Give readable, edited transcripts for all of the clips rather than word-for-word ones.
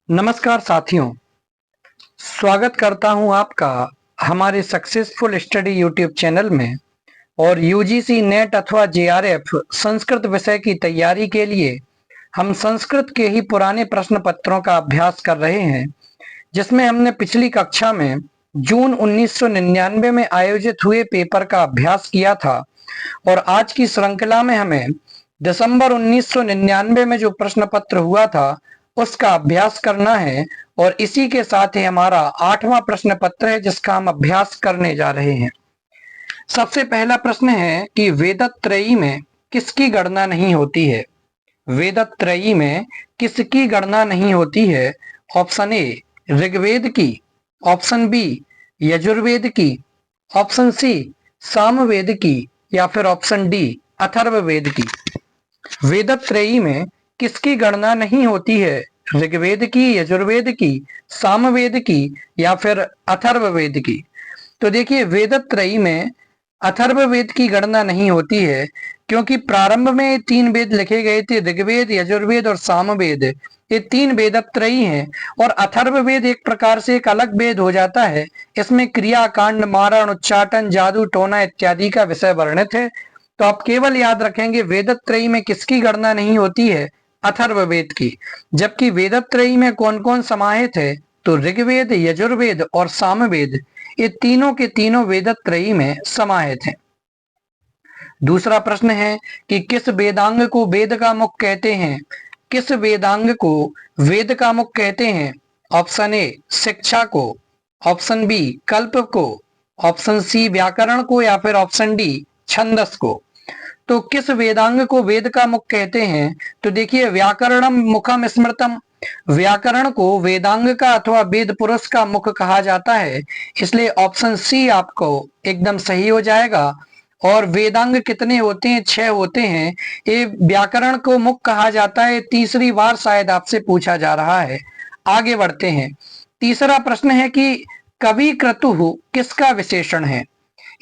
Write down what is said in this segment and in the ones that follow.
नमस्कार साथियों, स्वागत करता हूं आपका हमारे सक्सेसफुल स्टडी यूट्यूब चैनल में। और यूजीसी नेट अथवा जेआरएफ संस्कृत विषय की तैयारी के लिए हम संस्कृत के ही पुराने प्रश्न पत्रों का अभ्यास कर रहे हैं, जिसमें हमने पिछली कक्षा में जून 1999 में आयोजित हुए पेपर का अभ्यास किया था। और आज की श्रृंखला में हमें दिसंबर 1999 में जो प्रश्न पत्र हुआ था उसका अभ्यास करना है। और इसी के साथ ही हमारा 8वां प्रश्न पत्र है जिसका हम अभ्यास करने जा रहे हैं। सबसे पहला प्रश्न है कि वेदत्रयी में किसकी गणना नहीं होती है। वेदत्रयी में किसकी गणना नहीं होती है? ऑप्शन ए ऋग्वेद की, ऑप्शन बी यजुर्वेद की, ऑप्शन सी सामवेद की, या फिर ऑप्शन डी अथर्ववेद की। वेदत्रयी में किसकी गणना नहीं होती है? ऋग्वेद की, यजुर्वेद की, सामवेद की, या फिर अथर्ववेद की। तो देखिए, वेदत्रयी में अथर्ववेद की गणना नहीं होती है, क्योंकि प्रारंभ में 3 वेद लिखे गए थे, ऋग्वेद, यजुर्वेद और सामवेद। ये 3 वेदत्रयी हैं। और अथर्ववेद एक प्रकार से एक अलग वेद हो जाता है। इसमें क्रिया, कांड, मारण, उच्चाटन, जादू, टोना इत्यादि का विषय वर्णित है। तो आप केवल याद रखेंगे वेदत्रयी में किसकी गणना नहीं होती है? अथर्ववेद की। जबकि वेदत्रयी में कौन कौन समाहित है? तो ऋग्वेद, यजुर्वेद और सामवेद, ये तीनों के तीनों वेदत्रयी में समाहित हैं। दूसरा प्रश्न है कि किस वेदांग को वेद का मुख कहते हैं? किस वेदांग को वेद का मुख कहते हैं? ऑप्शन ए शिक्षा को, ऑप्शन बी कल्प को, ऑप्शन सी व्याकरण को, या फिर ऑप्शन डी छंदस को। तो किस वेदांग को वेद का मुख कहते हैं? तो देखिए, व्याकरणम मुखम स्मृतम, व्याकरण को वेदांग का अथवा वेद पुरुष का मुख कहा जाता है, इसलिए ऑप्शन सी आपको एकदम सही हो जाएगा। और वेदांग कितने होते हैं? 6 होते हैं। ये व्याकरण को मुख कहा जाता है, तीसरी बार शायद आपसे पूछा जा रहा है। आगे बढ़ते हैं। तीसरा प्रश्न है कि कवि क्रतु किसका विशेषण है?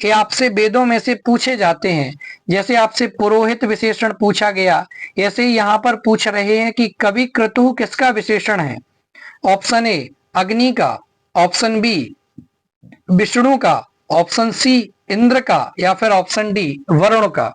ये आपसे वेदों में से पूछे जाते हैं। जैसे आपसे पुरोहित विशेषण पूछा गया, ऐसे ही यहाँ पर पूछ रहे हैं कि कवि क्रतु किसका विशेषण है। ऑप्शन ए अग्नि का, ऑप्शन बी विष्णु का, ऑप्शन सी इंद्र का, या फिर ऑप्शन डी वरुण का।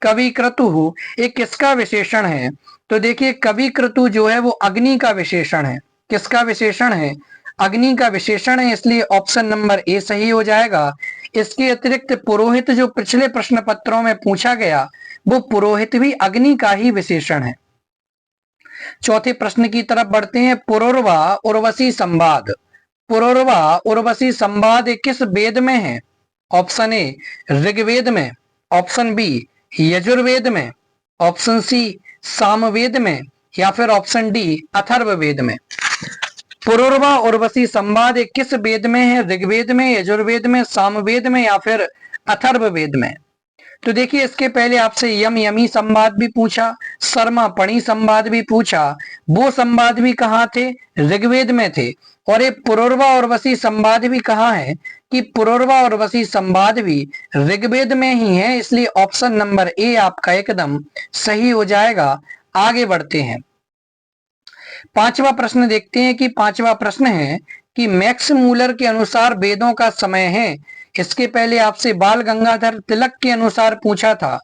कवि क्रतु एक किसका विशेषण है? तो देखिए, कवि क्रतु जो है वो अग्नि का विशेषण है। किसका विशेषण है? अग्नि का विशेषण है, इसलिए ऑप्शन नंबर ए सही हो जाएगा। इसके अतिरिक्त पुरोहित जो पिछले प्रश्न पत्रों में पूछा गया, वो पुरोहित भी अग्नि का ही विशेषण है। चौथे प्रश्न की तरफ बढ़ते हैं। पुरुरवा उर्वशी संवाद, पुरुरवा उर्वशी संवाद किस वेद में है? ऑप्शन ए ऋग्वेद में, ऑप्शन बी यजुर्वेद में, ऑप्शन सी सामवेद में, या फिर ऑप्शन डी अथर्ववेद में। पुरुरवा उर्वशी संवाद किस वेद में है? ऋग्वेद में, यजुर्वेद में, सामवेद में, या फिर अथर्ववेद में। तो देखिए, इसके पहले आपसे यम यमी संवाद भी पूछा, शर्मा पणी संवाद भी पूछा। वो संवाद भी कहाँ थे? ऋग्वेद में थे। और ये पुरुरवा उर्वशी संवाद भी कहाँ है? कि पुरुरवा उर्वशी संवाद भी ऋग्वेद में ही है, इसलिए ऑप्शन नंबर ए आपका एकदम सही हो जाएगा। आगे बढ़ते हैं। पांचवा प्रश्न देखते हैं कि पांचवा प्रश्न है कि मैक्स मूलर के अनुसार वेदों का समय है। इसके पहले आपसे बाल गंगाधर तिलक के अनुसार पूछा था।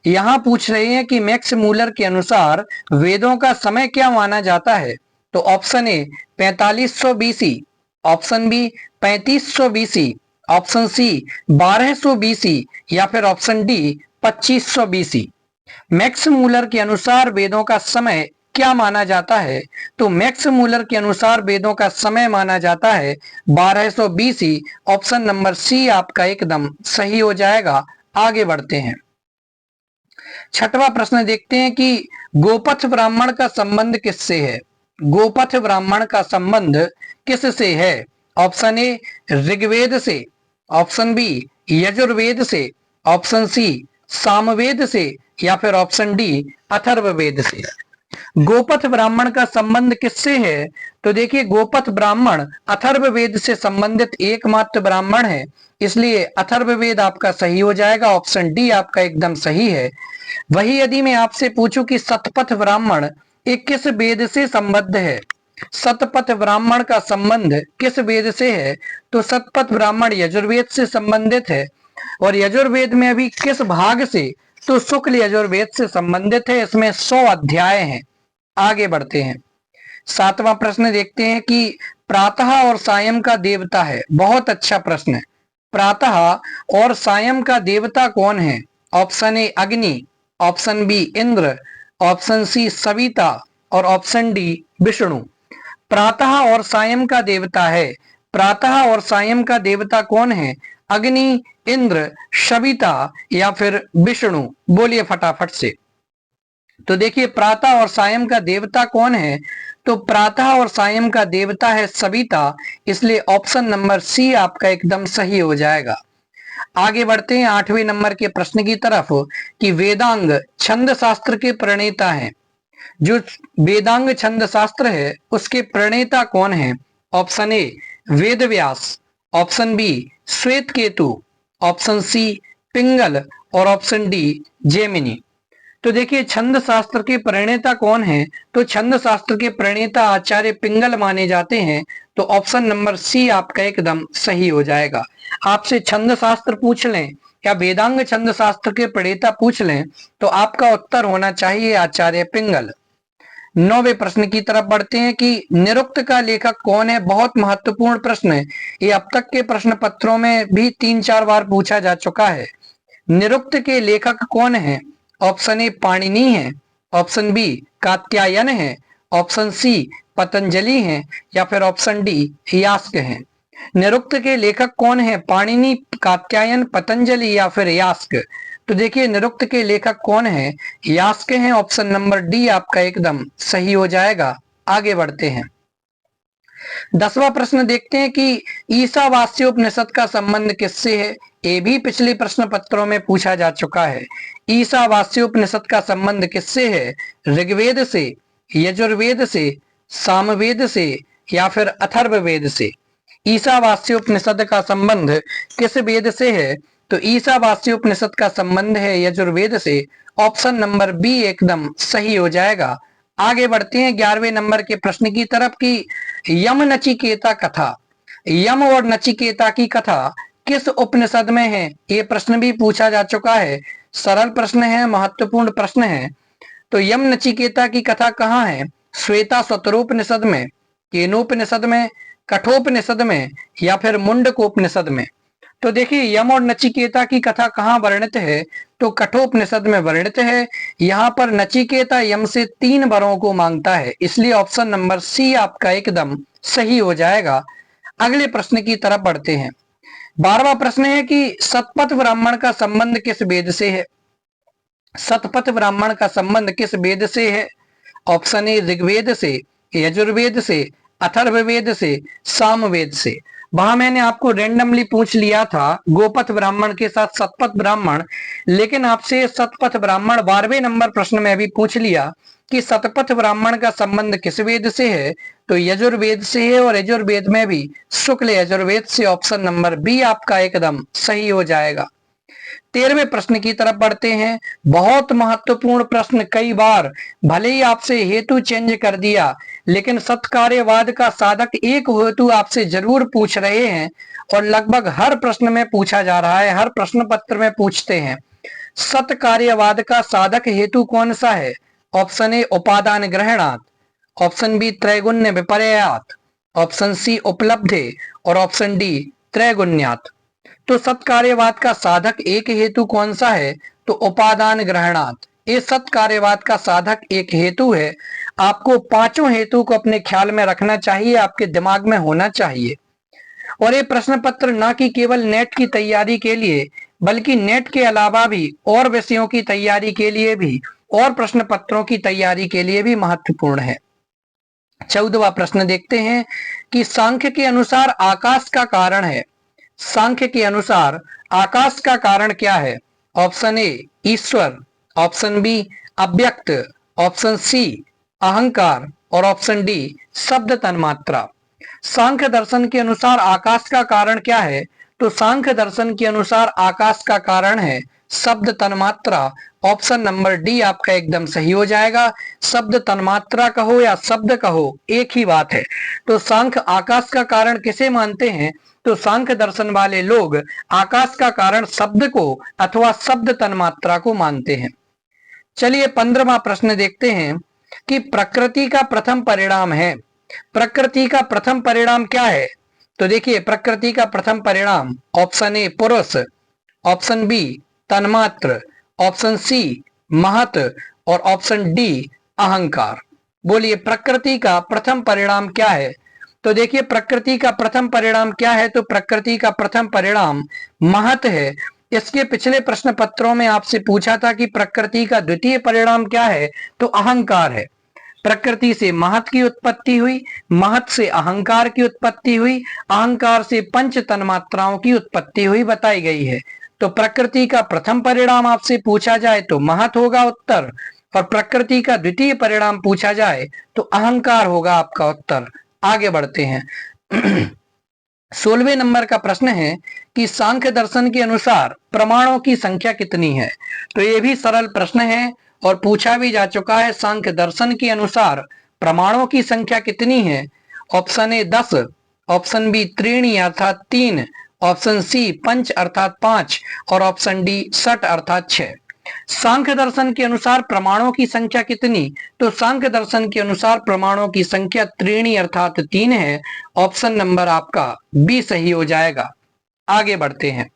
यहाँ पूछ रहे हैं कि मैक्स मूलर के अनुसार वेदों का समय क्या माना जाता है। तो option A 4500 BC, option B 3500 BC, option C 1200 BC, या फिर option D 2500 BC. Max Muller के अनुसार वेदों का समय क्या माना जाता है? तो मैक्स मूलर के अनुसार वेदों का समय माना जाता है 1200 बीसी। ऑप्शन नंबर सी आपका एकदम सही हो जाएगा। आगे बढ़ते हैं। छठवां प्रश्न देखते हैं कि गोपथ ब्राह्मण का संबंध किससे है? गोपथ ब्राह्मण का संबंध किससे है? ऑप्शन ए ऋग्वेद से, ऑप्शन बी यजुर्वेद से, ऑप्शन सी सामवेद से, या फिर ऑप्शन डी अथर्ववेद से। गोपथ ब्राह्मण का संबंध किससे है? तो देखिए, गोपथ ब्राह्मण अथर्ववेद से संबंधित एकमात्र ब्राह्मण है, इसलिए अथर्ववेद आपका सही हो जाएगा। ऑप्शन डी आपका एकदम सही है। वही यदि मैं आपसे पूछूं कि शतपथ ब्राह्मण एक किस वेद से संबद्ध है? शतपथ ब्राह्मण का संबंध किस वेद से है? तो शतपथ ब्राह्मण यजुर्वेद से संबंधित है। और यजुर्वेद में अभी किस भाग से? तो शुक्ल यजुर्वेद से संबंधित है। इसमें 100 अध्याय हैं। आगे बढ़ते हैं। 7वां प्रश्न देखते हैं कि प्रातः और सायं का देवता है। बहुत अच्छा प्रश्न है। प्रातः और सायं का देवता कौन है? Option A Agni, option B Indra, option C Savita और ऑप्शन डी विष्णु। प्रातः और सायं का देवता है। प्रातः और सायं का देवता कौन है? अग्नि, इंद्र, सविता या फिर विष्णु? बोलिए फटाफट से। तो देखिए प्रातः और सायं का देवता कौन है? तो प्रातः और सायं का देवता है सविता, इसलिए ऑप्शन नंबर सी आपका एकदम सही हो जाएगा। आगे बढ़ते हैं 8वें नंबर के प्रश्न की तरफ कि वेदांग छंद शास्त्र के प्रणेता हैं। जो वेदांग छंद शास्त्र है उसके प्रणेता कौन है? Option A Ved Vyas, option B Shvetaketu, option C पिंगल और ऑप्शन डी जेमिनी। तो देखिए छंद शास्त्र के प्रणेता कौन है? तो छंद शास्त्र के प्रणेता आचार्य पिंगल माने जाते हैं। तो ऑप्शन नंबर सी आपका एकदम सही हो जाएगा। आपसे छंद शास्त्र पूछ लें या वेदांग छंद शास्त्र के प्रणेता पूछ लें तो आपका उत्तर होना चाहिए आचार्य पिंगल। 9वें प्रश्न की तरफ बढ़ते हैं कि निरुक्त का लेखक कौन है? बहुत महत्वपूर्ण प्रश्न है। ये अब तक के प्रश्न पत्रों में भी 3-4 बार पूछा जा चुका है। निरुक्त के लेखक कौन है? ऑप्शन ए पाणिनि है, ऑप्शन बी कात्यायन है, ऑप्शन सी पतंजलि है या फिर ऑप्शन डी यास्क है। निरुक्त के लेखक कौन है? पाणिनि, कात्यायन, पतंजलि या फिर यास्क? तो देखिए निरुक्त के लेखक कौन है? यास्क हैं। ऑप्शन नंबर डी आपका एकदम सही हो जाएगा। आगे बढ़ते हैं। 10वां प्रश्न देखते हैं कि ईशावास्योपनिषद का संबंध किससे है? ये भी पिछले प्रश्न पत्रों में पूछा जा चुका है। ईशावास्योपनिषद का संबंध किससे है? ऋग्वेद से, यजुर्वेद से, सामवेद से या फिर अथर्ववेद से? ईशावास्योपनिषद का संबंध किस वेद से है? तो ईशावास्योपनिषद का संबंध है यजुर्वेद से। ऑप्शन नंबर बी एकदम सही हो जाएगा। आगे बढ़ते हैं 11वें नंबर के प्रश्न की तरफ कि यम नचिकेता कथा, यम और नचिकेता की कथा किस उपनिषद में है? ये प्रश्न भी पूछा जा चुका है। सरल प्रश्न है, महत्वपूर्ण प्रश्न है। तो यम नचिकेता की कथा कहाँ है? श्वेता स्वतरोपनिषद में, केनोपनिषद में, कठोपनिषद में या फिर मुंडकोपनिषद में? तो देखिए यम और नचिकेता की कथा कहाँ वर्णित है? तो कठोपनिषद में वर्णित है। यहाँ पर नचिकेता यम से 3 वरों को मांगता है, इसलिए ऑप्शन नंबर सी आपका एकदम सही हो जाएगा। अगले प्रश्न की तरफ बढ़ते हैं। 12वां प्रश्न है कि शतपथ ब्राह्मण का संबंध किस वेद से है? शतपथ ब्राह्मण का संबंध किस वेद से है? ऑप्शन ए ऋग्वेद से, यजुर्वेद से, अथर्ववेद से, सामवेद से। वहां मैंने आपको रेंडमली पूछ लिया था गोपथ ब्राह्मण के साथ शतपथ ब्राह्मण, लेकिन आपसे शतपथ ब्राह्मण 12वें नंबर प्रश्न में भी पूछ लिया कि शतपथ ब्राह्मण का संबंध किस वेद से है? तो यजुर्वेद से है और यजुर्वेद में भी शुक्ल यजुर्वेद से। ऑप्शन नंबर बी आपका एकदम सही हो जाएगा। 13वें प्रश्न की तरफ बढ़ते हैं। बहुत महत्वपूर्ण प्रश्न, कई बार भले ही आपसे हेतु चेंज कर दिया लेकिन सत्कार्यवाद का साधक एक हेतु आपसे जरूर पूछ रहे हैं और लगभग हर प्रश्न में पूछा जा रहा है, हर प्रश्न पत्र में पूछते हैं। सत्कार्यवाद का साधक हेतु कौन सा है? ऑप्शन ए उपादान ग्रहणात्, ऑप्शन बी त्रैगुण्य विपर्यात्, ऑप्शन सी उपलब्धे और ऑप्शन डी त्रैगुण्यात्। तो सत्कार्यवाद का साधक एक हेतु कौन सा है? तो उपादान ग्रहणात्। ये सत्कार्यवाद का साधक एक हेतु है। आपको 5 हेतु को अपने ख्याल में रखना चाहिए, आपके दिमाग में होना चाहिए। और ये प्रश्न पत्र न कि केवल नेट की तैयारी के लिए बल्कि नेट के अलावा भी और विषयों की तैयारी के लिए भी और प्रश्न पत्रों की तैयारी के लिए भी महत्वपूर्ण है। 14वां प्रश्न देखते हैं कि सांख्य के अनुसार आकाश का कारण है। सांख्य के अनुसार आकाश का कारण क्या है? ऑप्शन ए ईश्वर, ऑप्शन बी अव्यक्त, ऑप्शन सी अहंकार और ऑप्शन डी शब्द तन्मात्रा। सांख्य दर्शन के अनुसार आकाश का कारण क्या है? तो सांख्य दर्शन के अनुसार आकाश का कारण है शब्द तन्मात्रा। ऑप्शन नंबर डी आपका एकदम सही हो जाएगा। शब्द तन्मात्रा कहो या शब्द कहो एक ही बात है। तो सांख्य आकाश का कारण किसे मानते हैं? तो सांख्य दर्शन वाले लोग आकाश का कारण शब्द को अथवा शब्द तन्मात्रा को मानते हैं। चलिए 15वां प्रश्न देखते हैं कि प्रकृति का प्रथम परिणाम है। प्रकृति का प्रथम परिणाम क्या है? तो देखिए प्रकृति का प्रथम परिणाम ऑप्शन ए पुरुष, ऑप्शन बी तन्मात्र, ऑप्शन सी महत और ऑप्शन डी अहंकार। बोलिए प्रकृति का प्रथम परिणाम क्या है? तो देखिए प्रकृति का प्रथम परिणाम क्या है? तो प्रकृति का प्रथम परिणाम महत है। इसके पिछले प्रश्न पत्रों में आपसे पूछा था कि प्रकृति का द्वितीय परिणाम क्या है? तो अहंकार है। प्रकृति से महत की उत्पत्ति हुई, महत से अहंकार की उत्पत्ति हुई, अहंकार से पंच तन्मात्राओं की उत्पत्ति हुई बताई गई है। तो प्रकृति का प्रथम परिणाम आपसे पूछा जाए तो महत होगा उत्तर, और प्रकृति का द्वितीय परिणाम पूछा जाए तो अहंकार होगा आपका उत्तर। आगे बढ़ते हैं 16वें नंबर का प्रश्न है कि सांख्य दर्शन के अनुसार प्रमाणों की संख्या कितनी है? तो ये भी सरल प्रश्न है और पूछा भी जा चुका है। सांख्य दर्शन के अनुसार प्रमाणों की संख्या कितनी है? ऑप्शन ए 10, ऑप्शन बी त्रीणी अर्थात 3, ऑप्शन सी पंच अर्थात 5 और ऑप्शन डी 60 अर्थात 6। सांख्य दर्शन के अनुसार प्रमाणों की संख्या कितनी? तो सांख्य दर्शन के अनुसार प्रमाणों की संख्या त्रीणी अर्थात 3 है। ऑप्शन नंबर आपका बी सही हो जाएगा। आगे बढ़ते हैं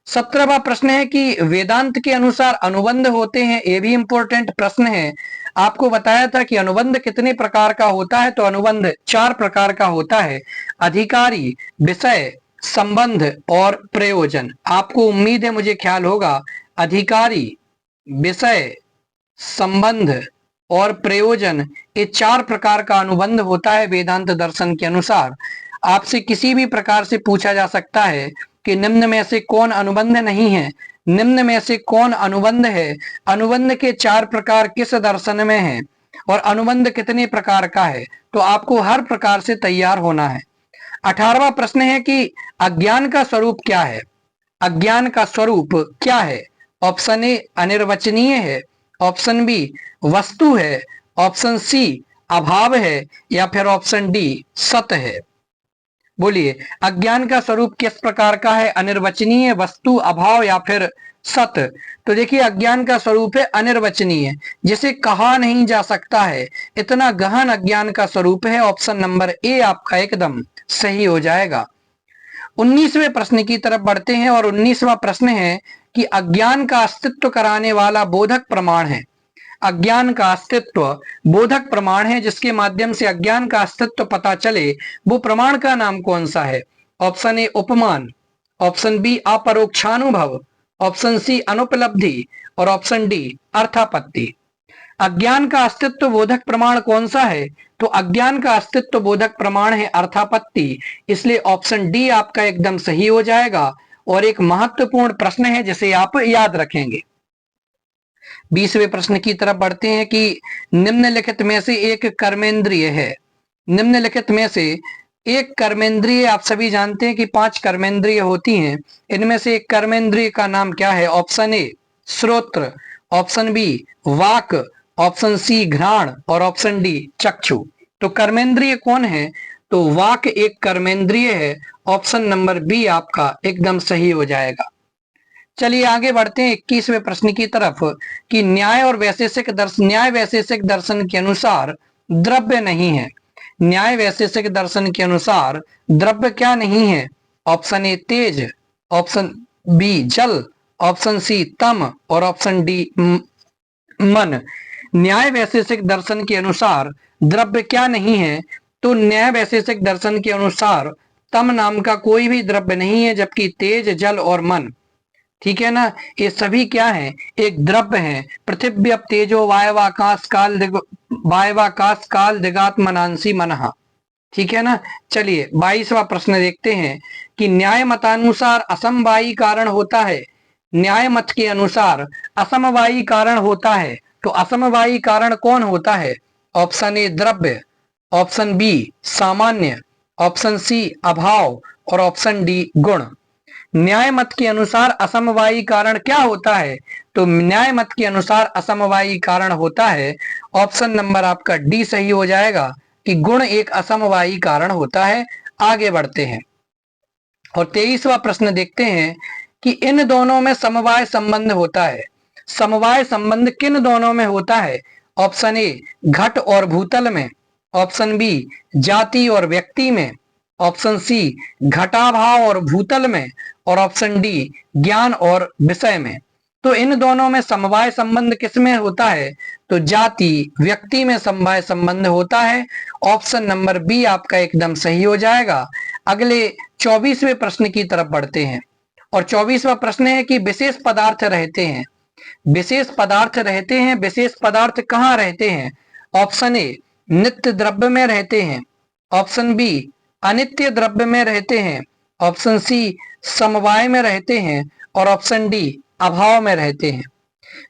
17वां प्रश्न है कि वेदांत के अनुसार अनुबंध होते हैं। ये भी इंपॉर्टेंट प्रश्न है। आपको बताया था कि अनुबंध कितने प्रकार का होता है? तो अनुबंध 4 प्रकार का होता है। अधिकारी, विषय, संबंध और प्रयोजन। आपको उम्मीद है, मुझे ख्याल होगा, अधिकारी, विषय, संबंध और प्रयोजन, ये 4 प्रकार का अनुबंध होता है वेदांत दर्शन के अनुसार। आपसे किसी भी प्रकार से पूछा जा सकता है कि निम्न में से कौन अनुबंध नहीं है, निम्न में से कौन अनुबंध है, अनुबंध के 4 प्रकार किस दर्शन में है और अनुबंध कितने प्रकार का है। तो आपको हर प्रकार से तैयार होना है। 18वां प्रश्न है कि अज्ञान का स्वरूप क्या है? अज्ञान का स्वरूप क्या है? ऑप्शन ए अनिर्वचनीय है, ऑप्शन बी वस्तु है, ऑप्शन सी अभाव है या फिर ऑप्शन डी सत है। बोलिए अज्ञान का स्वरूप किस प्रकार का है? अनिर्वचनीय, वस्तु, अभाव या फिर सत। तो देखिए अज्ञान का स्वरूप है अनिर्वचनीय, जिसे कहा नहीं जा सकता है, इतना गहन अज्ञान का स्वरूप है। ऑप्शन नंबर ए आपका एकदम सही हो जाएगा। 19वें प्रश्न की तरफ बढ़ते हैं और 19वां प्रश्न है कि अज्ञान का अस्तित्व कराने वाला बोधक प्रमाण है। अज्ञान का अस्तित्व बोधक प्रमाण है, जिसके माध्यम से अज्ञान का अस्तित्व पता चले, वो प्रमाण का नाम कौन सा है? ऑप्शन ए उपमान, ऑप्शन बी अपरोक्षानुभव, ऑप्शन सी अनुपलब्धि और ऑप्शन डी अर्थापत्ति। अज्ञान का अस्तित्व बोधक प्रमाण कौन सा है? तो अज्ञान का अस्तित्व बोधक प्रमाण है अर्थापत्ति, इसलिए ऑप्शन डी आपका एकदम सही हो जाएगा। और एक महत्वपूर्ण प्रश्न है जिसे आप याद रखेंगे। 20वें प्रश्न की तरफ बढ़ते हैं कि निम्नलिखित में से एक कर्मेंद्रिय है। निम्नलिखित में से एक कर्मेंद्रिय, आप सभी जानते हैं कि 5 कर्मेंद्रिय होती हैं, इनमें से एक कर्मेंद्रिय का नाम क्या है? ऑप्शन ए श्रोत्र, ऑप्शन बी वाक, ऑप्शन सी घ्राण और ऑप्शन डी चक्षु। तो कर्मेंद्रिय कौन है? तो वाक एक कर्मेंद्रिय है। ऑप्शन नंबर बी आपका एकदम सही हो जाएगा। चलिए आगे बढ़ते हैं 21वें प्रश्न की तरफ कि न्याय वैशेषिक दर्शन के अनुसार द्रव्य नहीं है। न्याय वैशेषिक दर्शन के अनुसार द्रव्य क्या नहीं है? ऑप्शन ए तेज, ऑप्शन बी जल, ऑप्शन सी तम और ऑप्शन डी मन। न्याय वैशेषिक दर्शन के अनुसार द्रव्य क्या नहीं है? तो न्याय वैशेषिक दर्शन के अनुसार तम नाम का कोई भी द्रव्य नहीं है, जबकि तेज, जल और मन, ठीक है ना, ये सभी क्या है? एक द्रव्य है। पृथ्वी अप तेजो वायवाकाश काल दिगात्मनांसी मनहा, ठीक है ना। चलिए 22वां प्रश्न देखते हैं कि न्याय मतानुसार असमवायी कारण होता है। न्याय मत के अनुसार असमवायी कारण होता है, तो असमवायी कारण कौन होता है? ऑप्शन ए द्रव्य, ऑप्शन बी सामान्य, ऑप्शन सी अभाव और ऑप्शन डी गुण। न्याय मत के अनुसार असमवायी कारण क्या होता है? तो न्याय मत के अनुसार असमवायी कारण होता है, ऑप्शन नंबर आपका डी सही हो जाएगा कि गुण एक असमवायी कारण होता है। आगे बढ़ते हैं और 23वां प्रश्न देखते हैं कि इन दोनों में समवाय संबंध होता है। समवाय संबंध किन दोनों में होता है? ऑप्शन ए घट और भूतल में, ऑप्शन बी जाति और व्यक्ति में, ऑप्शन सी घटाभाव और भूतल में, और ऑप्शन डी ज्ञान और विषय में। तो इन दोनों में समवाय संबंध किसमें होता है? तो जाति व्यक्ति में समवाय संबंध होता है। ऑप्शन नंबर बी आपका एकदम सही हो जाएगा। अगले 24वें प्रश्न की तरफ बढ़ते हैं और 24वां प्रश्न है कि विशेष पदार्थ रहते हैं। विशेष पदार्थ रहते हैं, विशेष पदार्थ कहाँ रहते हैं? ऑप्शन ए नित्य द्रव्य में रहते हैं, ऑप्शन बी अनित्य द्रव्य में रहते हैं, ऑप्शन सी समवाय में रहते हैं, और ऑप्शन डी अभाव में रहते हैं।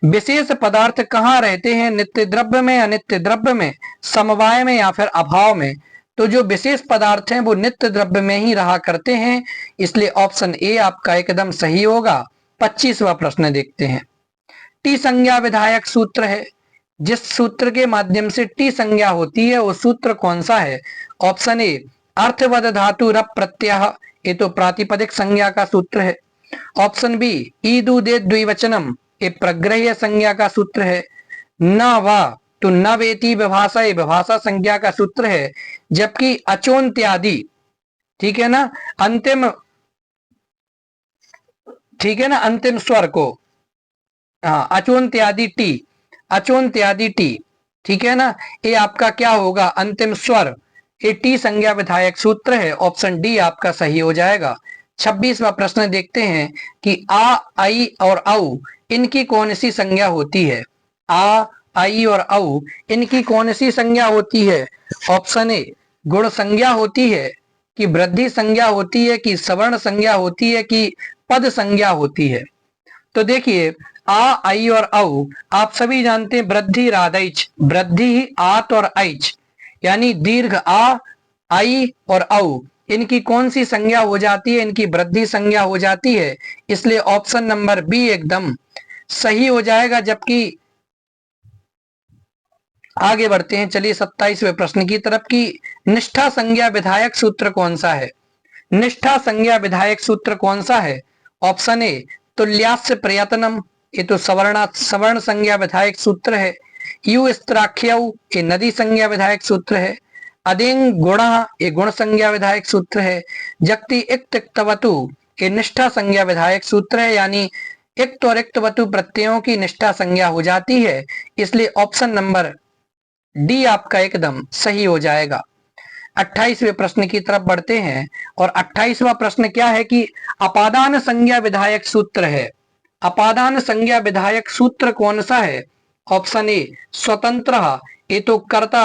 विशेष पदार्थ कहाँ रहते हैं? नित्य द्रव्य में, अनित्य द्रव्य में, समवाय में या फिर अभाव में। तो जो विशेष पदार्थ हैं वो नित्य द्रव्य में ही रहा करते हैं, इसलिए ऑप्शन ए आपका एकदम सही होगा। 25वां प्रश्न देखते हैं। टी संज्ञा विधायक सूत्र है। जिस सूत्र के माध्यम से टी संज्ञा होती है वो सूत्र कौन सा है? ऑप्शन ए अर्थवद धातु रप प्रत्यय, ये तो प्रातिपदिक संज्ञा का सूत्र है। ऑप्शन बी ईदु दे द्विवचनम, ये प्रग्रह्य संज्ञा का सूत्र है। न वा तो न वेती विभाषा, ये विभाषा संज्ञा का सूत्र है। जबकि अचोन्त्यादि, ठीक है ना, अंतिम, ठीक है ना, अंतिम स्वर को, हाँ अचोन्त्यादि टी, अचोन्त्यादि टी, ठीक है ना, ये आपका क्या होगा? अंतिम स्वर। ये टी संज्ञा विधायक सूत्र है, ऑप्शन डी आपका सही हो जाएगा। 26वां प्रश्न देखते हैं कि आ, आई और औ इनकी कौन सी संज्ञा होती है? आ, आई और औ इनकी कौन सी संज्ञा होती है? ऑप्शन ए गुण संज्ञा होती है, कि वृद्धि संज्ञा होती है, कि सवर्ण संज्ञा होती है, कि पद संज्ञा होती है। तो देखिए आ, आई और औ आप सभी जानते हैं वृद्धि रादैच, वृद्धि आत और ऐच, यानी दीर्घ आ, आई और औ इनकी कौन सी संज्ञा हो जाती है? इनकी वृद्धि संज्ञा हो जाती है, इसलिए ऑप्शन नंबर बी एकदम सही हो जाएगा। जबकि आगे बढ़ते हैं, चलिए 27वें प्रश्न की तरफ की निष्ठा संज्ञा विधायक सूत्र कौन सा है? निष्ठा संज्ञा विधायक सूत्र कौन सा है? ऑप्शन ए तुल्यास्य प्रयत्नम, ये तो सवर्ण संज्ञा विधायक सूत्र है। यु स्त्राख्यौ, ये नदी संज्ञा विधायक सूत्र है। अदिंग गुणा, ये गुण संज्ञा विधायक सूत्र है। जक्ति इक्त इक्तवतु, ये निष्ठा संज्ञा विधायक सूत्र है, यानी इक्त और इक्तवतु प्रत्ययों की निष्ठा संज्ञा हो जाती है, इसलिए ऑप्शन नंबर डी आपका एकदम सही हो जाएगा। 28वें प्रश्न की तरफ बढ़ते हैं और 28वां प्रश्न क्या है कि अपादान संज्ञा विधायक सूत्र है। अपादान संज्ञा विधायक सूत्र कौन सा है? ऑप्शन ए स्वतंत्र, ये तो कर्ता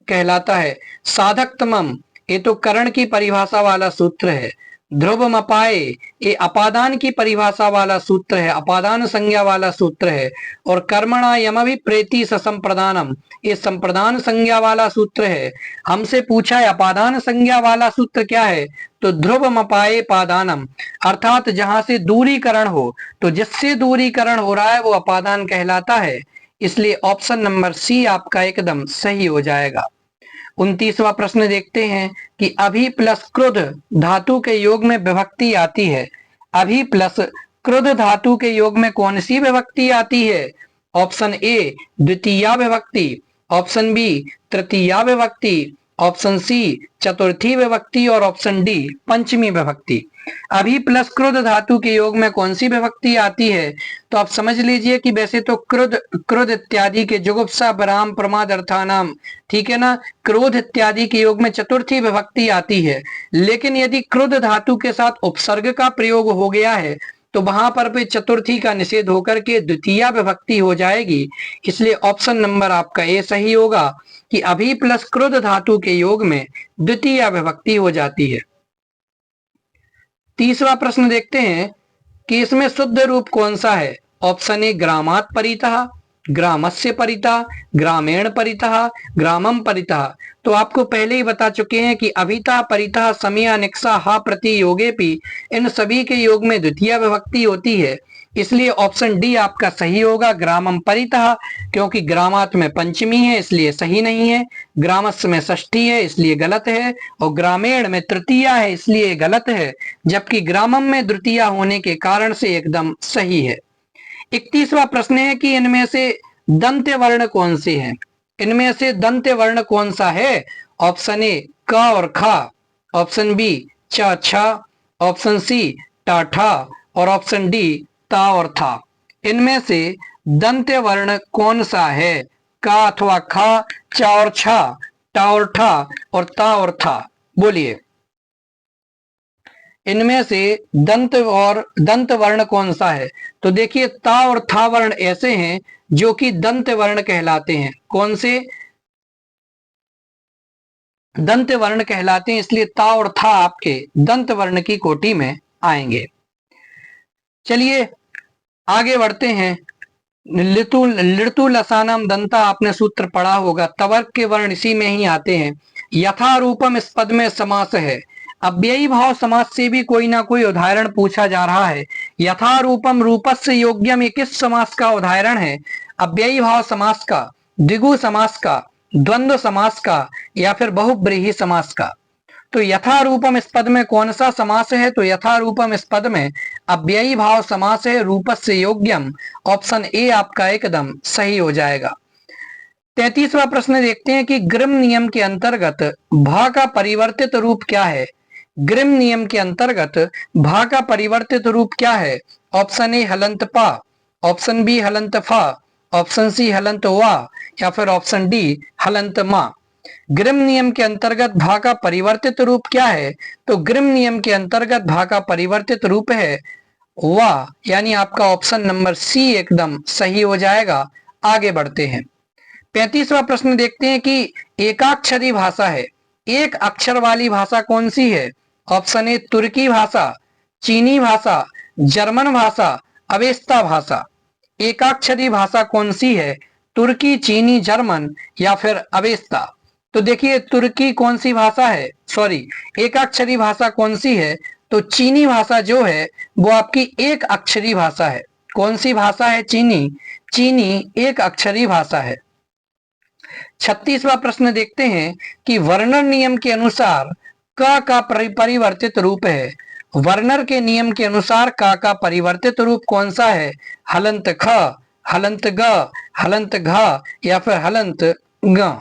कहलाता है। साधकतमम, ये तो करण की परिभाषा वाला सूत्र है। ध्रुवमपाए, ये अपादान की परिभाषा वाला सूत्र है, अपादान संज्ञा वाला सूत्र है। और कर्मणा यमभि प्रेति ससंप्रदानम, ये संप्रदान संज्ञा वाला सूत्र है। हमसे पूछा है अपादान संज्ञा वाला सूत्र क्या है? तो ध्रुवमपाए पादानम, अर्थात जहां से दूरीकरण हो, तो जिससे दूरीकरण हो रहा है वो अपादान कहलाता है, इसलिए ऑप्शन नंबर सी आपका एकदम सही हो जाएगा। 29वां प्रश्न देखते हैं कि अभि प्लस क्रुद्ध धातु के योग में विभक्ति आती है। अभि प्लस क्रुद्ध धातु के योग में कौन सी विभक्ति आती है? ऑप्शन ए द्वितीया विभक्ति, ऑप्शन बी तृतीया विभक्ति, ऑप्शन सी चतुर्थी विभक्ति, और ऑप्शन डी पंचमी विभक्ति। अभी प्लस क्रुद्ध धातु के योग में कौन सी विभक्ति आती है? तो आप समझ लीजिए कि वैसे तो क्रुद्ध इत्यादि के जुगुप्सा विराम प्रमाद अर्थानाम, ठीक है ना, क्रोध इत्यादि के योग में चतुर्थी विभक्ति आती है। लेकिन यदि क्रुद्ध धातु के साथ उपसर्ग का प्रयोग हो गया है तो वहां पर भी चतुर्थी का निषेध होकर के द्वितीया विभक्ति हो जाएगी, इसलिए ऑप्शन नंबर आपका ए सही होगा कि अभी प्लस क्रुद्ध धातु के योग में द्वितीया विभक्ति हो जाती है। 30वां प्रश्न देखते हैं कि इसमें शुद्ध रूप कौन सा है? ऑप्शन ए ग्रामात परितः, ग्रामस्य परितः, ग्रामेण परितः, ग्रामम परितः। तो आपको पहले ही बता चुके हैं कि अभिता, परितः, समया, निक्सा, हा प्रति योगेपि, इन सभी के योग में द्वितीय विभक्ति होती है, इसलिए ऑप्शन डी आपका सही होगा, ग्रामम परितः। क्योंकि ग्रामात में पंचमी है इसलिए सही नहीं है, ग्रामस्य में षष्ठी है इसलिए गलत है, और ग्रामीण में तृतीया है इसलिए गलत है, जबकि ग्रामम में द्वितीया होने के कारण से एकदम सही है। 31वां प्रश्न है कि इनमें से दंत्य वर्ण कौन से हैं? इनमें से दंत्य वर्ण कौन सा है? ऑप्शन ए क और खा, ऑप्शन बी च छ, ऑप्शन सी टा ठा, और ऑप्शन डी ता और था। इनमें से दंत्य वर्ण कौन सा है? का अथवा खा, चा और छा, टा और ठा, और ता और था। बोलिए, इनमें से दंत वर्ण कौन सा है? तो देखिए, ता और था वर्ण ऐसे हैं जो कि दंत वर्ण कहलाते हैं। कौन से? दंत वर्ण कहलाते हैं, इसलिए ता और था आपके दंत वर्ण की कोटि में आएंगे। चलिए आगे बढ़ते हैं। लितु लसानम दंता, आपने सूत्र पढ़ा होगा, तवर्क के वर्ण इसी में ही आते हैं। यथारूपम इस पद में समास है। अव्ययी भाव समास से भी कोई ना कोई उदाहरण पूछा जा रहा है। यथारूपम, रूपस्य योग्यम, ये किस समास का उदाहरण है? अव्ययी भाव समास का, द्विगु समास का, द्वंद्व समास का, या फिर बहुब्रीहि समास का? तो यथारूपम इस पद में कौन सा समास है? तो यथारूपम इस पद में अव्ययी भाव समास है, रूपस्य योग्यम। ऑप्शन ए आपका एकदम सही हो जाएगा। 33वां प्रश्न देखते हैं कि ग्रिम नियम के अंतर्गत भा का परिवर्तित रूप क्या है? ग्रिम नियम के अंतर्गत भा का परिवर्तित रूप क्या है? ऑप्शन ए हलंत पा, ऑप्शन बी हलंत फा, ऑप्शन सी हलंत वा, या फिर ऑप्शन डी हलंत मा। ग्रिम नियम के अंतर्गत भा का परिवर्तित रूप क्या है? तो ग्रिम नियम के अंतर्गत भा का परिवर्तित रूप है वा, यानी आपका ऑप्शन नंबर सी एकदम सही हो जाएगा। आगे बढ़ते हैं। 35वां प्रश्न देखते हैं कि एकाक्षरी भाषा है, एक अक्षर वाली भाषा कौन सी है? ऑप्शन ए तुर्की भाषा, चीनी भाषा, जर्मन भाषा, अवेस्ता भाषा। एकाक्षरी भाषा कौन सी है? तुर्की, चीनी, जर्मन, या फिर अवेस्ता। तो देखिए, तुर्की कौन सी भाषा है, सॉरी, एकाक्षरी भाषा कौन सी है? तो चीनी भाषा जो है वो आपकी एक अक्षरी भाषा है। कौन सी भाषा है? चीनी। चीनी एक अक्षरी भाषा है। 36वां प्रश्न देखते हैं कि वर्णन नियम के अनुसार क का परिवर्तित रूप है। वर्णर के नियम के अनुसार का परिवर्तित रूप कौन सा है? हलंत ख, हलंत ग, हलंत घ, या फिर हलंत ग।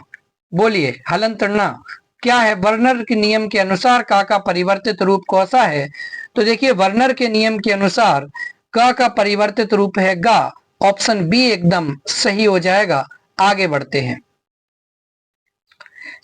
बोलिए, हलंत न क्या है? वर्णर के नियम के अनुसार का परिवर्तित रूप कौन सा है? तो देखिए, वर्णर के नियम के अनुसार का परिवर्तित रूप है गा। ऑप्शन बी एकदम सही हो जाएगा। आगे बढ़ते हैं।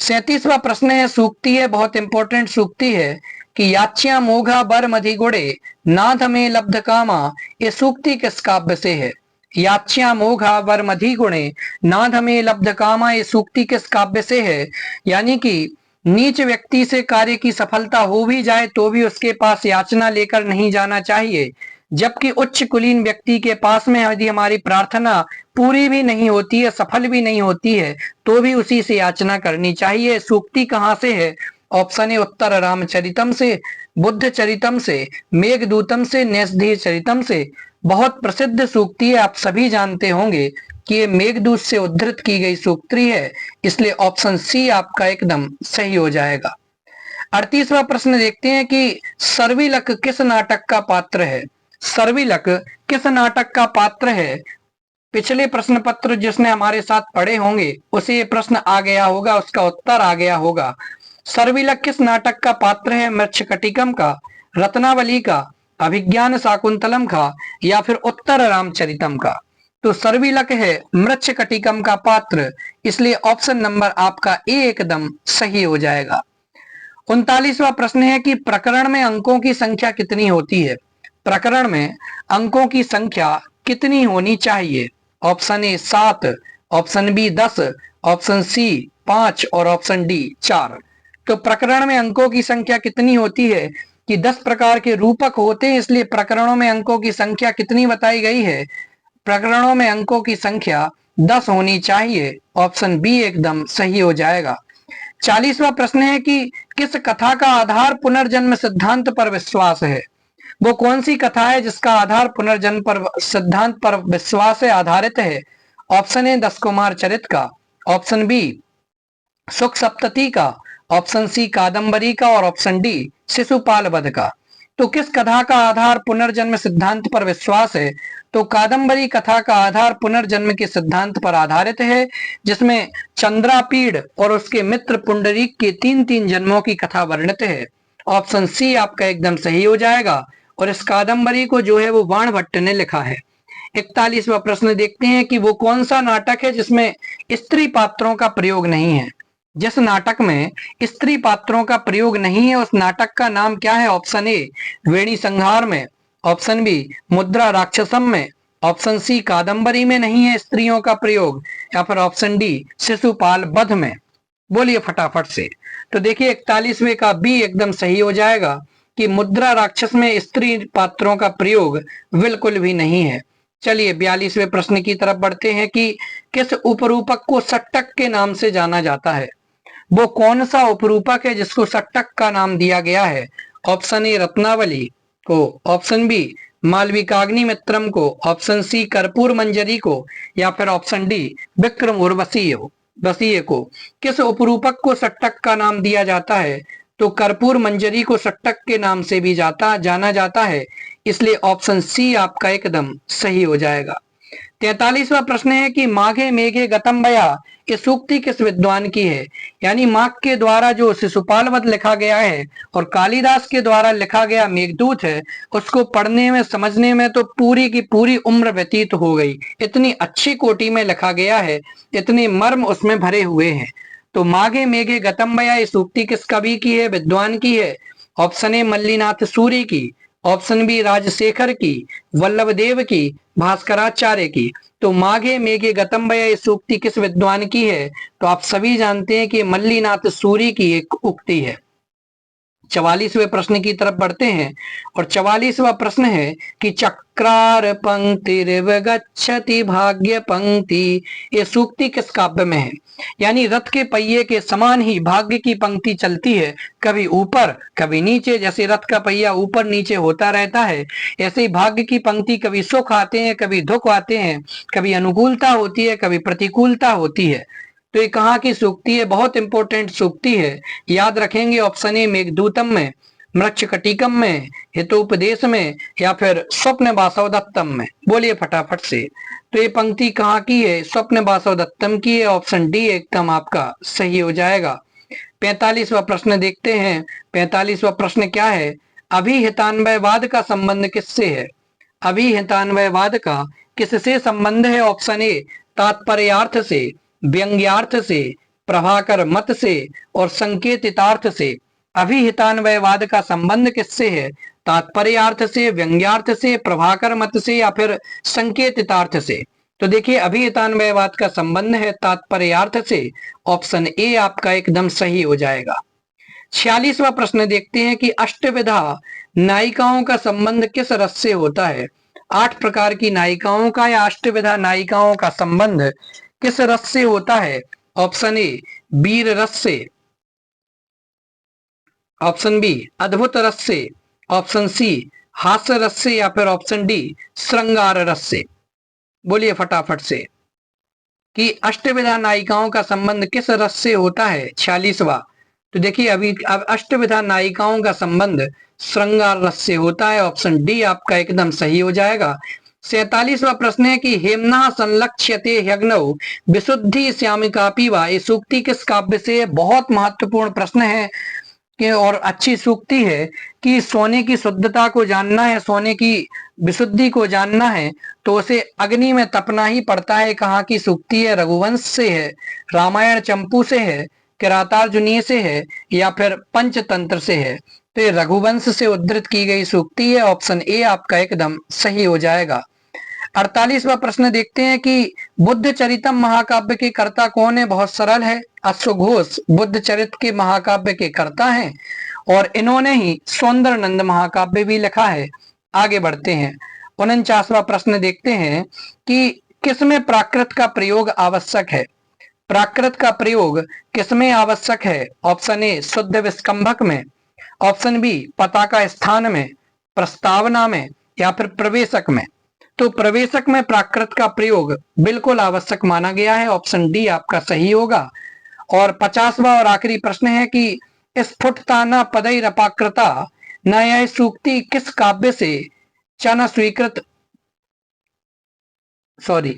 37वां प्रश्न है, सूक्ति है, बहुत इंपॉर्टेंट सूक्ति है कि याच्या मोघा बर मधिगुणे नाथ में लब्ध कामा। ये सूक्ति किस काव्य से है? याच्या मोघा वर मधिगुणे नाथ में लब्ध कामा, ये सूक्ति किस काव्य से है? यानी कि नीच व्यक्ति से कार्य की सफलता हो भी जाए तो भी उसके पास याचना लेकर नहीं जाना चाहिए, जबकि उच्च कुलीन व्यक्ति के पास में यदि हमारी प्रार्थना पूरी भी नहीं होती है, सफल भी नहीं होती है, तो भी उसी से याचना करनी चाहिए। सूक्ति कहाँ से है? ऑप्शन ए उत्तर रामचरितम से, बुद्ध चरितम से, मेघदूतम से, नैषधीय चरितम से। बहुत प्रसिद्ध सूक्ति है, आप सभी जानते होंगे कि ये मेघदूत से उद्धृत की गई सूक्ति है, इसलिए ऑप्शन सी आपका एकदम सही हो जाएगा। 38वां प्रश्न देखते हैं कि सर्विलक किस नाटक का पात्र है? सर्विलक किस नाटक का पात्र है? पिछले प्रश्न पत्र जिसने हमारे साथ पढ़े होंगे उसे ये प्रश्न आ गया होगा, उसका उत्तर आ गया होगा। सर्विलक किस नाटक का पात्र है? मृच्छकटिकम का, रत्नावली का, अभिज्ञान शाकुंतलम का, या फिर उत्तर रामचरितम का? तो सर्विलक है मृच्छकटिकम का पात्र, इसलिए ऑप्शन नंबर आपका ए एकदम सही हो जाएगा। 39वां प्रश्न है कि प्रकरण में अंकों की संख्या कितनी होती है? प्रकरण में अंकों की संख्या कितनी होनी चाहिए? Option A 7, option B 10, option C 5, और ऑप्शन डी 4। तो प्रकरण में अंकों की संख्या कितनी होती है कि 10 प्रकार के रूपक होते हैं, इसलिए प्रकरणों में अंकों की संख्या कितनी बताई गई है? प्रकरणों में अंकों की संख्या 10 होनी चाहिए। ऑप्शन बी एकदम सही हो जाएगा। 40वां प्रश्न है कि किस कथा का आधार पुनर्जन्म सिद्धांत पर विश्वास है? वो कौन सी कथा है जिसका आधार पुनर्जन्म पर सिद्धांत पर विश्वास से आधारित है? ऑप्शन ए दस कुमार चरित का, ऑप्शन बी सुख सप्तती का, ऑप्शन सी कादंबरी का और ऑप्शन डी शिशुपाल वध का। तो किस कथा का आधार पुनर्जन्म सिद्धांत पर विश्वास है? तो कादंबरी कथा का आधार पुनर्जन्म के सिद्धांत पर आधारित है, जिसमें चंद्रापीड़ और उसके मित्र पुंडरीक के तीन तीन जन्मों की कथा वर्णित है। ऑप्शन सी आपका एकदम सही हो जाएगा। और इस कादंबरी को जो है वो बाण भट्ट ने लिखा है। 41वां प्रश्न देखते हैं कि वो कौन सा नाटक है जिसमें स्त्री पात्रों का प्रयोग नहीं है? जिस नाटक में स्त्री पात्रों का प्रयोग नहीं है उस नाटक का नाम क्या है? ऑप्शन ए वेणी संहार में, ऑप्शन बी मुद्रा राक्षसम में, ऑप्शन सी कादंबरी में नहीं है स्त्रियों का प्रयोग, या फिर ऑप्शन डी शिशुपाल वध में। बोलिए फटाफट से। तो देखिए 41वें का बी एकदम सही हो जाएगा कि मुद्रा राक्षस में स्त्री पात्रों का प्रयोग बिल्कुल भी नहीं है। चलिए 42वें प्रश्न की तरफ बढ़ते हैं कि किस उपरूपक को सट्टक के नाम से जाना जाता है? वो कौन सा उपरूपक है जिसको सट्टक का नाम दिया गया है? ऑप्शन ए रत्नावली को, ऑप्शन बी मालविकाग्निमित्रम को, ऑप्शन सी कर्पूर मंजरी को, या फिर ऑप्शन डी विक्रम उर्वशीय को। किस उपरूपक को सट्टक का नाम दिया जाता है? तो कर्पूर मंजरी को सट्टक के नाम से भी जाना जाता है, इसलिए ऑप्शन सी आपका एकदम सही हो जाएगा। 43वां प्रश्न है कि माघे मेघे गतम्बया ये सूक्ति किस विद्वान की है? यानी माघ के द्वारा जो शिशुपाल वध लिखा गया है और कालिदास के द्वारा लिखा गया मेघदूत है, उसको पढ़ने में समझने में तो पूरी की पूरी उम्र व्यतीत हो गई। इतनी अच्छी कोटि में लिखा गया है, इतने मर्म उसमें भरे हुए हैं। तो माघे मेघे गतम्बया ये सूक्ति किस कवि की है, विद्वान की है? ऑप्शन ए मल्लीनाथ सूरी की, ऑप्शन बी राजशेखर की, वल्लभ देव की, भास्कराचार्य की। तो माघे मेघे गतम्बया ये सूक्ति किस विद्वान की है? तो आप सभी जानते हैं कि मल्लीनाथ सूरी की एक उक्ति है। 44वें प्रश्न की तरफ बढ़ते हैं और 44वां प्रश्न है कि चक्रार पंक्ति गच्छति भाग्य पंक्ति ये सूक्ति किस काव्य में है? यानी रथ के पहिए के समान ही भाग्य की पंक्ति चलती है, कभी ऊपर कभी नीचे। जैसे रथ का पहिया ऊपर नीचे होता रहता है, ऐसे ही भाग्य की पंक्ति कभी सुख आते हैं कभी दुख आते हैं, कभी अनुकूलता होती है कभी प्रतिकूलता होती है। तो ये कहाँ की सूक्ति है? बहुत इंपॉर्टेंट सूक्ति है, याद रखेंगे। ऑप्शन ए मेघदूतम में, मृच्छकटिकम में, हितोपदेश में, या फिर स्वप्न वासवदत्तम में। बोलिए फटाफट से। तो ये पंक्ति कहाँ की है? स्वप्न वासवदत्तम की है। ऑप्शन डी एकदम आपका सही हो जाएगा। 45वां प्रश्न देखते हैं। 45वां प्रश्न क्या है? अभिहितान्वयवाद का संबंध किससे है? अभिहितान्वयवाद का किससे संबंध है? ऑप्शन ए तात्पर्यार्थ से, व्यंग्यार्थ से, प्रभाकर मत से और संकेतितार्थ से। अभिहितान्वयवाद का संबंध किससे है? तात्पर्यार्थ से, व्यंग्यार्थ से, प्रभाकर मत से, या फिर संकेतितार्थ से। तो देखिए अभिहितान्वयवाद का संबंध है तात्पर्यार्थ से। ऑप्शन ए आपका एकदम सही हो जाएगा। 46वां प्रश्न देखते हैं कि अष्टविधा नायिकाओं का संबंध किस रस से होता है? 8 प्रकार की नायिकाओं का या अष्टविधा नायिकाओं का संबंध किस रस से होता है? ऑप्शन ए वीर रस से, ऑप्शन बी अद्भुत रस से, ऑप्शन सी हास्य रस से, या फिर ऑप्शन डी श्रृंगार रस से। बोलिए फटाफट से कि अष्टविधा नायिकाओं का संबंध किस रस से होता है? 46वां। तो देखिए अभी अब अष्टविधा नायिकाओं का संबंध श्रृंगार रस से होता है। ऑप्शन डी आपका एकदम सही हो जाएगा। 47वां प्रश्न है कि हेमना संलक्ष्यते ह्यग्नौ विशुद्धि श्यामिका पीवा ये सूक्ति किस काव्य से? बहुत महत्वपूर्ण प्रश्न है कि और अच्छी सूक्ति है कि सोने की शुद्धता को जानना है, सोने की विशुद्धि को जानना है तो उसे अग्नि में तपना ही पड़ता है। कहाँ की सूक्ति है? रघुवंश से है, रामायण चंपू से है, किरातार्जुनीय से है, या फिर पंचतंत्र से है। तो ये रघुवंश से उद्धृत की गई सूक्ति है। ऑप्शन ए आपका एकदम सही हो जाएगा। 48वां प्रश्न देखते हैं कि बुद्ध चरितम महाकाव्य के कर्ता कौन है? बहुत सरल है, अश्वघोष बुद्ध चरित के महाकाव्य के कर्ता हैं और इन्होंने ही सौंदर्यनंद महाकाव्य भी लिखा है। आगे बढ़ते हैं। 49वां प्रश्न देखते हैं कि किसमें प्राकृत का प्रयोग आवश्यक है? प्राकृत का प्रयोग किसमें आवश्यक है? ऑप्शन ए शुद्ध विस्कंभक में, ऑप्शन बी पताका स्थान में, प्रस्तावना में, या फिर प्रवेशक में। तो प्रवेशक में प्राकृत का प्रयोग बिल्कुल आवश्यक माना गया है, ऑप्शन डी आपका सही होगा। और 50वां और आखिरी प्रश्न है कि स्फुटता न पदैरपाकृता न यह सूक्ति किस काव्य से चन स्वीकृत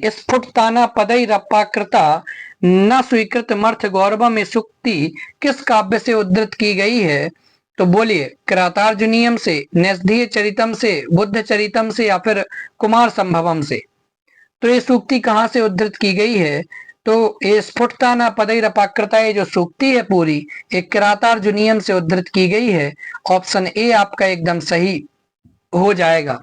स्फुटता न पदैरपाकृता न स्वीकृत मर्थ गौरव में सूक्ति किस काव्य से उद्धृत की गई है? तो बोलिए, किरातार्जुनीयम से, नेस्धीय चरितम से, बुद्ध चरितम से, या फिर कुमार संभवम से। तो ये सूक्ति कहाँ से उद्धृत की गई है? तो ये स्फुटता न पदैरपाकृता, ये जो सूक्ति है पूरी एक किरातार्जुनीयम से उद्धृत की गई है। ऑप्शन ए आपका एकदम सही हो जाएगा।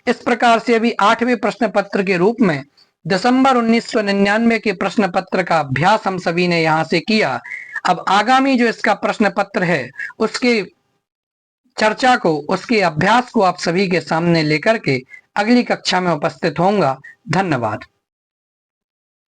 इस प्रकार से अभी 8वें प्रश्न पत्र के रूप में दिसंबर 1999 के प्रश्न पत्र का अभ्यास हम सभी ने यहाँ से किया। अब आगामी जो इसका प्रश्न पत्र है उसके चर्चा को, उसके अभ्यास को आप सभी के सामने लेकर के अगली कक्षा में उपस्थित होऊंगा। धन्यवाद।